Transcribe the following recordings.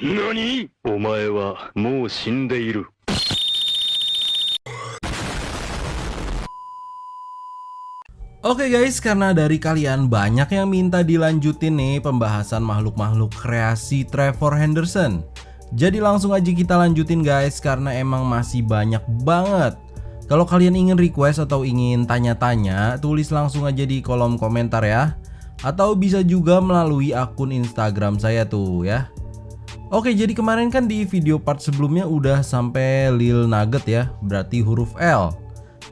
何？お前はもう死んでいる。Oke guys, karena dari kalian banyak yang minta dilanjutin nih pembahasan makhluk-makhluk kreasi Trevor Henderson. Jadi langsung aja kita lanjutin guys, karena emang masih banyak banget. Kalau kalian ingin request atau ingin tanya-tanya, tulis langsung aja di kolom komentar ya. Atau bisa juga melalui akun Instagram saya tuh ya. Oke, jadi kemarin kan di video part sebelumnya udah sampai Lil Nugget ya, berarti huruf L.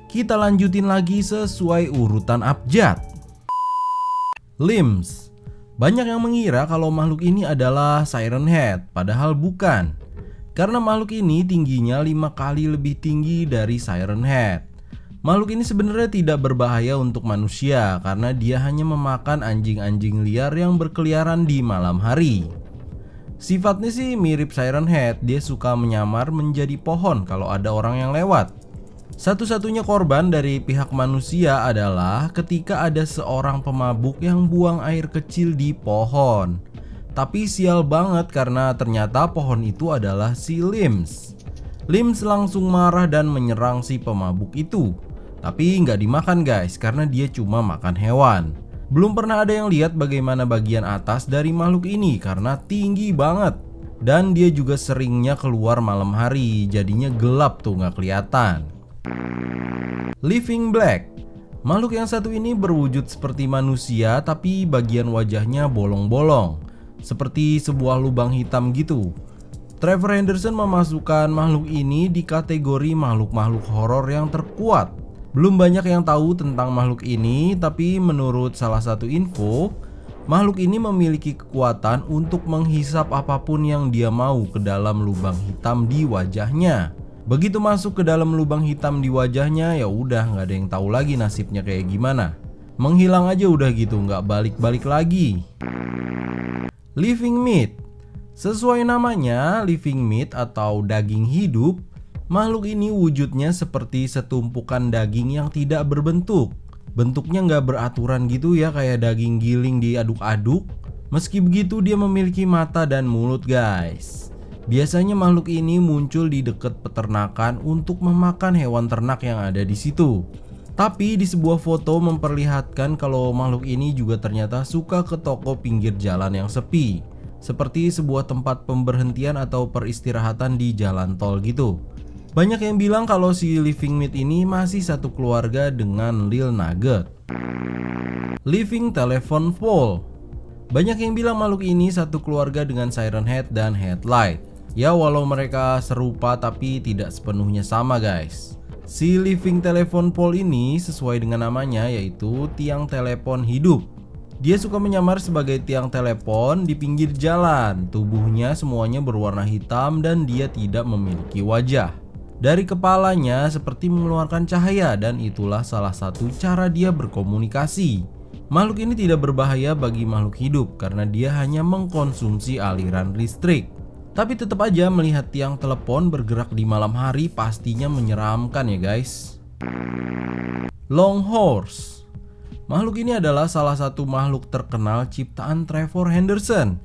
Kita lanjutin lagi sesuai urutan abjad. Limbs. Banyak yang mengira kalau makhluk ini adalah Siren Head, padahal bukan. Karena makhluk ini tingginya 5 kali lebih tinggi dari Siren Head. Makhluk ini sebenarnya tidak berbahaya untuk manusia karena dia hanya memakan anjing-anjing liar yang berkeliaran di malam hari. Sifatnya sih mirip Siren Head, dia suka menyamar menjadi pohon kalau ada orang yang lewat. Satu-satunya korban dari pihak manusia adalah ketika ada seorang pemabuk yang buang air kecil di pohon. Tapi sial banget karena ternyata pohon itu adalah si Limbs. Limbs langsung marah dan menyerang si pemabuk itu. Tapi nggak dimakan guys, karena dia cuma makan hewan. Belum pernah ada yang lihat bagaimana bagian atas dari makhluk ini karena tinggi banget. Dan dia juga seringnya keluar malam hari, jadinya gelap tuh nggak kelihatan. Living Black. Makhluk yang satu ini berwujud seperti manusia tapi bagian wajahnya bolong-bolong, seperti sebuah lubang hitam gitu. Trevor Henderson memasukkan makhluk ini di kategori makhluk-makhluk horor yang terkuat. Belum banyak yang tahu tentang makhluk ini, tapi menurut salah satu info, makhluk ini memiliki kekuatan untuk menghisap apapun yang dia mau ke dalam lubang hitam di wajahnya. Begitu masuk ke dalam lubang hitam di wajahnya, ya udah nggak ada yang tahu lagi nasibnya kayak gimana. Menghilang aja udah gitu, nggak balik-balik lagi. Living Meat. Sesuai namanya, living meat atau daging hidup, makhluk ini wujudnya seperti setumpukan daging yang tidak berbentuk. Bentuknya nggak beraturan gitu ya, kayak daging giling diaduk-aduk. Meski begitu dia memiliki mata dan mulut guys. Biasanya makhluk ini muncul di dekat peternakan untuk memakan hewan ternak yang ada di situ. Tapi di sebuah foto memperlihatkan kalau makhluk ini juga ternyata suka ke toko pinggir jalan yang sepi, seperti sebuah tempat pemberhentian atau peristirahatan di jalan tol gitu. Banyak yang bilang kalau si Living Meat ini masih satu keluarga dengan Lil Nugget. Living Telephone Pole. Banyak yang bilang makhluk ini satu keluarga dengan Siren Head dan Headlight. Ya walau mereka serupa tapi tidak sepenuhnya sama guys. Si Living Telephone Pole ini sesuai dengan namanya, yaitu tiang telepon hidup. Dia suka menyamar sebagai tiang telepon di pinggir jalan. Tubuhnya semuanya berwarna hitam dan dia tidak memiliki wajah. Dari kepalanya seperti mengeluarkan cahaya dan itulah salah satu cara dia berkomunikasi. Makhluk ini tidak berbahaya bagi makhluk hidup karena dia hanya mengkonsumsi aliran listrik. Tapi tetap aja melihat tiang telepon bergerak di malam hari pastinya menyeramkan ya guys. Long Horse. Makhluk ini adalah salah satu makhluk terkenal ciptaan Trevor Henderson.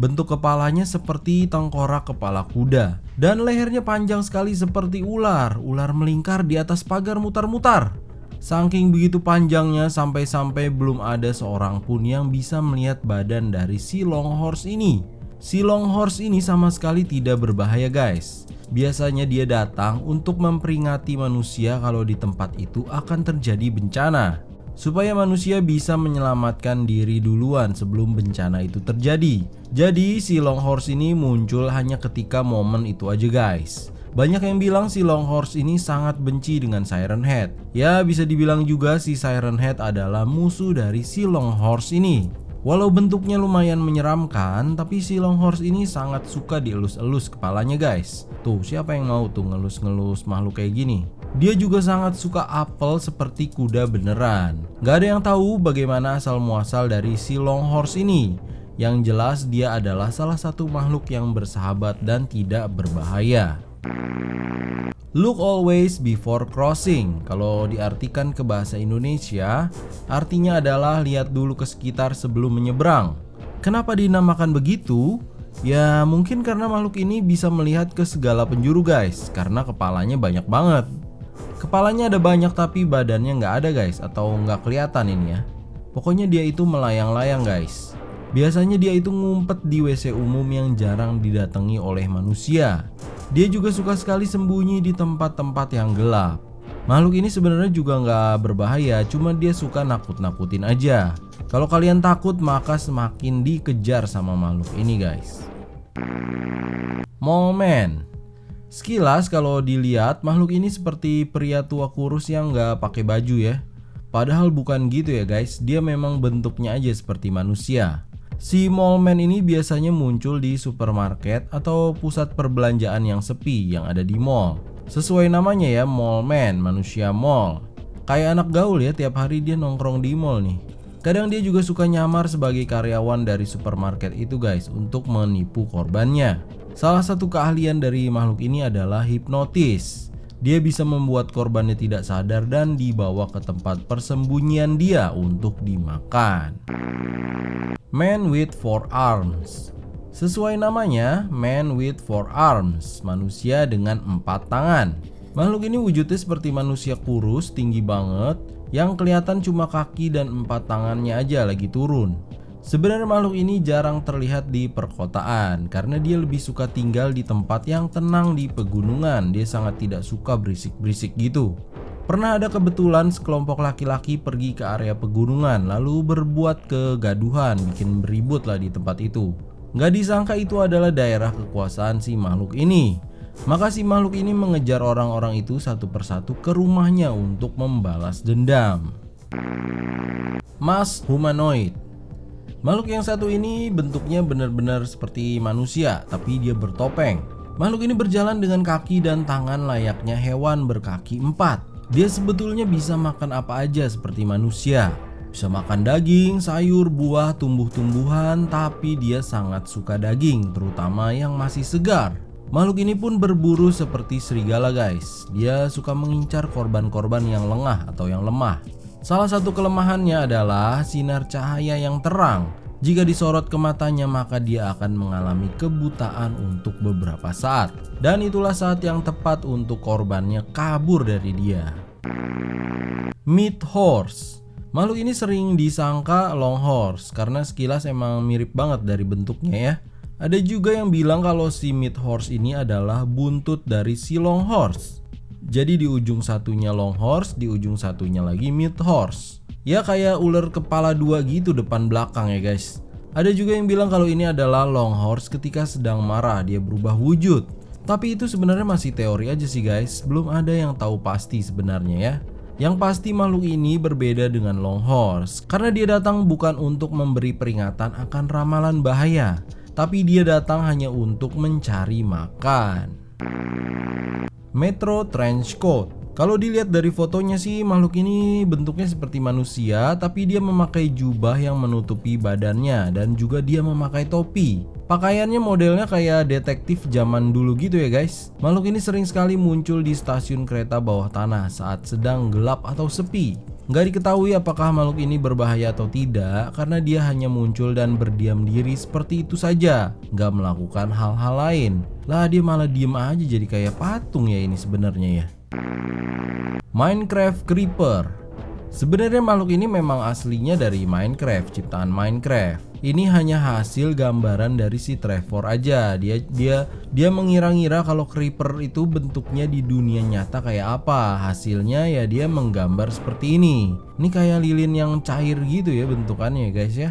Bentuk kepalanya seperti tengkorak kepala kuda dan lehernya panjang sekali seperti ular. Ular melingkar di atas pagar mutar-mutar. Saking begitu panjangnya sampai-sampai belum ada seorang pun yang bisa melihat badan dari si Long Horse ini. Si Long Horse ini sama sekali tidak berbahaya guys. Biasanya dia datang untuk memperingati manusia kalau di tempat itu akan terjadi bencana, supaya manusia bisa menyelamatkan diri duluan sebelum bencana itu terjadi. Jadi si Long Horse ini muncul hanya ketika momen itu aja guys. Banyak yang bilang si Long Horse ini sangat benci dengan Siren Head. Ya bisa dibilang juga si Siren Head adalah musuh dari si Long Horse ini. Walau bentuknya lumayan menyeramkan, tapi si Long Horse ini sangat suka dielus-elus kepalanya guys. Tuh siapa yang mau tuh ngelus-ngelus makhluk kayak gini. Dia juga sangat suka apel seperti kuda beneran. Gak ada yang tahu bagaimana asal muasal dari si Long Horse ini. Yang jelas dia adalah salah satu makhluk yang bersahabat dan tidak berbahaya. Look always before crossing. Kalau diartikan ke bahasa Indonesia, artinya adalah lihat dulu ke sekitar sebelum menyeberang. Kenapa dinamakan begitu? Ya mungkin karena makhluk ini bisa melihat ke segala penjuru guys, karena kepalanya banyak banget. Kepalanya ada banyak tapi badannya nggak ada guys, atau nggak kelihatan ini ya. Pokoknya dia itu melayang-layang guys. Biasanya dia itu ngumpet di WC umum yang jarang didatangi oleh manusia. Dia juga suka sekali sembunyi di tempat-tempat yang gelap. Makhluk ini sebenarnya juga nggak berbahaya, cuma dia suka nakut-nakutin aja. Kalau kalian takut maka semakin dikejar sama makhluk ini guys. Mole Man. Sekilas kalau dilihat makhluk ini seperti pria tua kurus yang nggak pakai baju ya. Padahal bukan gitu ya guys, dia memang bentuknya aja seperti manusia. Si Mole Man ini biasanya muncul di supermarket atau pusat perbelanjaan yang sepi yang ada di mall. Sesuai namanya ya, Mole Man, manusia mall. Kayak anak gaul ya, tiap hari dia nongkrong di mall nih. Kadang dia juga suka nyamar sebagai karyawan dari supermarket itu guys, untuk menipu korbannya. Salah satu keahlian dari makhluk ini adalah hipnotis. Dia bisa membuat korbannya tidak sadar dan dibawa ke tempat persembunyian dia untuk dimakan. Man with Four Arms. Sesuai namanya, Man with Four Arms, manusia dengan 4 tangan. Makhluk ini wujudnya seperti manusia kurus, tinggi banget, yang kelihatan cuma kaki dan 4 tangannya aja lagi turun. Sebenarnya makhluk ini jarang terlihat di perkotaan karena dia lebih suka tinggal di tempat yang tenang di pegunungan. Dia sangat tidak suka berisik-berisik gitu. Pernah ada kebetulan sekelompok laki-laki pergi ke area pegunungan lalu berbuat kegaduhan, bikin beribut lah di tempat itu. Nggak disangka itu adalah daerah kekuasaan si makhluk ini. Maka si makhluk ini mengejar orang-orang itu satu persatu ke rumahnya untuk membalas dendam. Mask Humanoid. Makhluk yang satu ini bentuknya benar-benar seperti manusia, tapi dia bertopeng. Makhluk ini berjalan dengan kaki dan tangan layaknya hewan berkaki 4. Dia sebetulnya bisa makan apa aja seperti manusia. Bisa makan daging, sayur, buah, tumbuh-tumbuhan, tapi dia sangat suka daging, terutama yang masih segar. Makhluk ini pun berburu seperti serigala guys. Dia suka mengincar korban-korban yang lengah atau yang lemah. Salah satu kelemahannya adalah sinar cahaya yang terang. Jika disorot ke matanya maka dia akan mengalami kebutaan untuk beberapa saat. Dan itulah saat yang tepat untuk korbannya kabur dari dia. Meat Horse. Makhluk ini sering disangka Long Horse karena sekilas emang mirip banget dari bentuknya ya. Ada juga yang bilang kalau si Meat Horse ini adalah buntut dari si Long Horse. Jadi di ujung satunya Long Horse, di ujung satunya lagi Meat Horse. Ya kayak ular kepala 2 gitu depan belakang ya guys. Ada juga yang bilang kalau ini adalah Long Horse ketika sedang marah dia berubah wujud. Tapi itu sebenarnya masih teori aja sih guys. Belum ada yang tahu pasti sebenarnya ya. Yang pasti makhluk ini berbeda dengan Long Horse karena dia datang bukan untuk memberi peringatan akan ramalan bahaya, tapi dia datang hanya untuk mencari makan. Metro Trenchcoat. Kalau dilihat dari fotonya sih makhluk ini bentuknya seperti manusia, tapi dia memakai jubah yang menutupi badannya dan juga dia memakai topi. Pakaiannya modelnya kayak detektif zaman dulu gitu ya guys. Makhluk ini sering sekali muncul di stasiun kereta bawah tanah saat sedang gelap atau sepi. Nggak diketahui apakah makhluk ini berbahaya atau tidak karena dia hanya muncul dan berdiam diri seperti itu saja, nggak melakukan hal-hal lain. Lah dia malah diem aja jadi kayak patung ya ini sebenarnya ya. Minecraft Creeper. Sebenarnya makhluk ini memang aslinya dari Minecraft, ciptaan Minecraft. Ini hanya hasil gambaran dari si Trevor aja. Dia mengira-ngira kalau creeper itu bentuknya di dunia nyata kayak apa. Hasilnya ya dia menggambar seperti ini. Ini kayak lilin yang cair gitu ya bentukannya ya guys ya.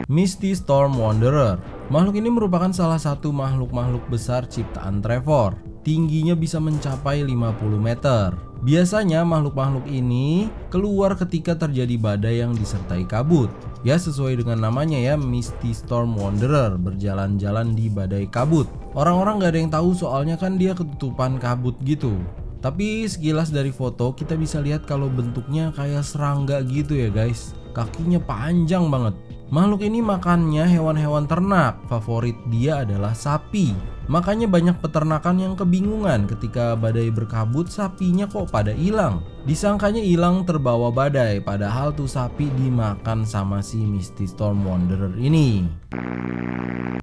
Misty Storm Wanderer. Makhluk ini merupakan salah satu makhluk-makhluk besar ciptaan Trevor. Tingginya bisa mencapai 50 meter. Biasanya makhluk-makhluk ini keluar ketika terjadi badai yang disertai kabut. Ya sesuai dengan namanya ya, Misty Storm Wanderer, berjalan-jalan di badai kabut. Orang-orang gak ada yang tahu soalnya kan dia ketutupan kabut gitu. Tapi sekilas dari foto kita bisa lihat kalau bentuknya kayak serangga gitu ya guys. Kakinya panjang banget. Makhluk ini makannya hewan-hewan ternak, favorit dia adalah sapi. Makanya banyak peternakan yang kebingungan ketika badai berkabut sapinya kok pada hilang. Disangkanya hilang terbawa badai, padahal tuh sapi dimakan sama si Misty Storm Wanderer ini.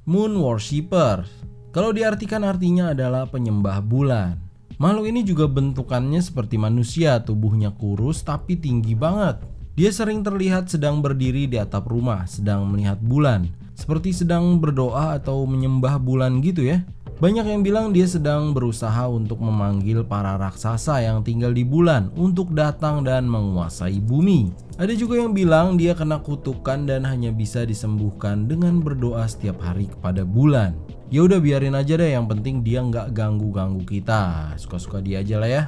Moon Worshipper. Kalau diartikan artinya adalah penyembah bulan. Makhluk ini juga bentukannya seperti manusia, tubuhnya kurus tapi tinggi banget. Dia sering terlihat sedang berdiri di atap rumah, sedang melihat bulan, seperti sedang berdoa atau menyembah bulan gitu ya. Banyak yang bilang dia sedang berusaha untuk memanggil para raksasa yang tinggal di bulan untuk datang dan menguasai bumi. Ada juga yang bilang dia kena kutukan dan hanya bisa disembuhkan dengan berdoa setiap hari kepada bulan. Ya udah biarin aja deh, yang penting dia nggak ganggu-ganggu kita. Suka-suka dia aja lah ya.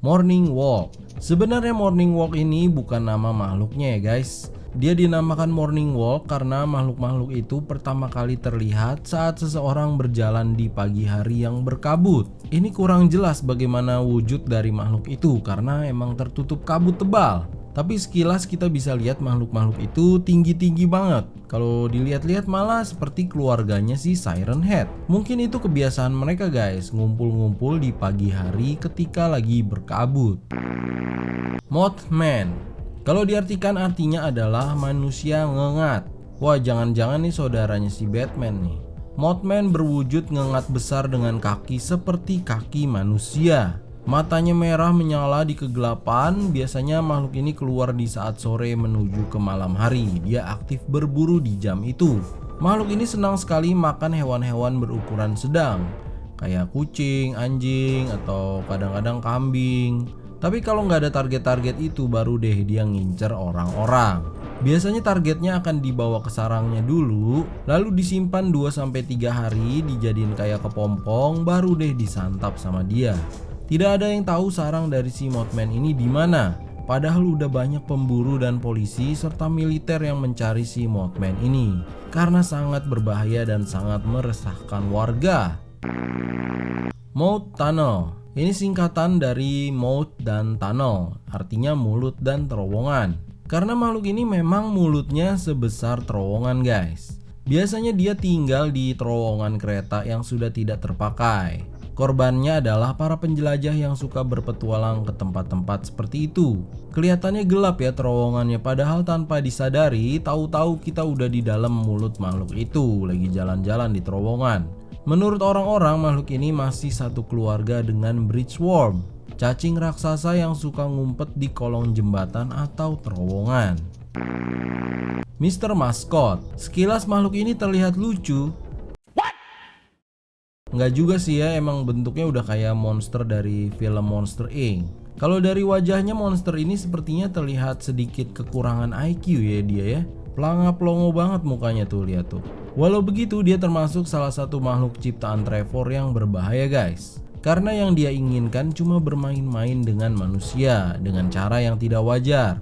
Morning Walk. Sebenarnya Morning Walk ini bukan nama makhluknya ya guys. Dia dinamakan Morning Walk karena makhluk-makhluk itu pertama kali terlihat saat seseorang berjalan di pagi hari yang berkabut. Ini kurang jelas bagaimana wujud dari makhluk itu karena emang tertutup kabut tebal. Tapi sekilas kita bisa lihat makhluk-makhluk itu tinggi-tinggi banget. Kalau dilihat-lihat malah seperti keluarganya si Siren Head. Mungkin itu kebiasaan mereka guys, ngumpul-ngumpul di pagi hari ketika lagi berkabut. Mothman. Kalau diartikan artinya adalah manusia ngengat. Wah, jangan-jangan nih saudaranya si Batman nih. Mothman berwujud ngengat besar dengan kaki seperti kaki manusia. Matanya merah menyala di kegelapan. Biasanya makhluk ini keluar di saat sore menuju ke malam hari. Dia aktif berburu di jam itu. Makhluk ini senang sekali makan hewan-hewan berukuran sedang, kayak kucing, anjing, atau kadang-kadang kambing. Tapi kalau nggak ada target-target itu baru deh dia ngincer orang-orang. Biasanya targetnya akan dibawa ke sarangnya dulu, lalu disimpan 2-3 hari, dijadiin kayak kepompong, baru deh disantap sama dia. Tidak ada yang tahu sarang dari si Mothman ini di mana. Padahal udah banyak pemburu dan polisi serta militer yang mencari si Mothman ini karena sangat berbahaya dan sangat meresahkan warga. Mouth Tunnel. Ini singkatan dari mouth dan tunnel, artinya mulut dan terowongan. Karena makhluk ini memang mulutnya sebesar terowongan guys. Biasanya dia tinggal di terowongan kereta yang sudah tidak terpakai. Korbannya adalah para penjelajah yang suka berpetualang ke tempat-tempat seperti itu. Kelihatannya gelap ya terowongannya, padahal tanpa disadari tahu-tahu kita udah di dalam mulut makhluk itu lagi jalan-jalan di terowongan. Menurut orang-orang makhluk ini masih satu keluarga dengan Bridgeworm, cacing raksasa yang suka ngumpet di kolong jembatan atau terowongan. Mr. Mascot. Sekilas makhluk ini terlihat lucu. Nggak juga sih ya, emang bentuknya udah kayak monster dari film Monster Inc. Kalau dari wajahnya monster ini sepertinya terlihat sedikit kekurangan IQ ya dia ya. Pelanga-pelongo banget mukanya tuh, lihat tuh. Walau begitu dia termasuk salah satu makhluk ciptaan Trevor yang berbahaya guys. Karena yang dia inginkan cuma bermain-main dengan manusia dengan cara yang tidak wajar.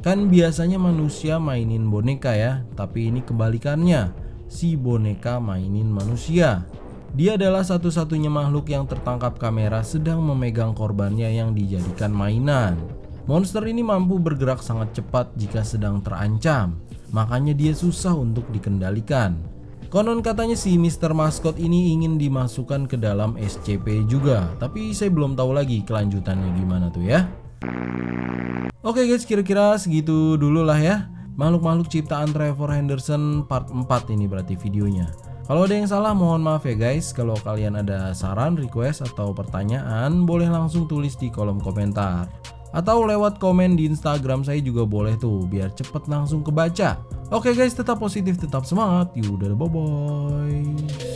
Kan biasanya manusia mainin boneka ya, tapi ini kebalikannya. Si boneka mainin manusia. Dia adalah satu-satunya makhluk yang tertangkap kamera sedang memegang korbannya yang dijadikan mainan. Monster ini mampu bergerak sangat cepat jika sedang terancam, makanya dia susah untuk dikendalikan. Konon katanya si Mr. Mascot ini ingin dimasukkan ke dalam SCP juga, tapi saya belum tahu lagi kelanjutannya gimana tuh ya. Oke guys, kira-kira segitu dulu lah ya. Makhluk-makhluk ciptaan Trevor Henderson part 4 ini berarti videonya. Kalau ada yang salah mohon maaf ya guys. Kalau kalian ada saran, request, atau pertanyaan boleh langsung tulis di kolom komentar. Atau lewat komen di Instagram saya juga boleh tuh, biar cepet langsung kebaca. Oke guys, tetap positif, tetap semangat. Yaudah, bye bye.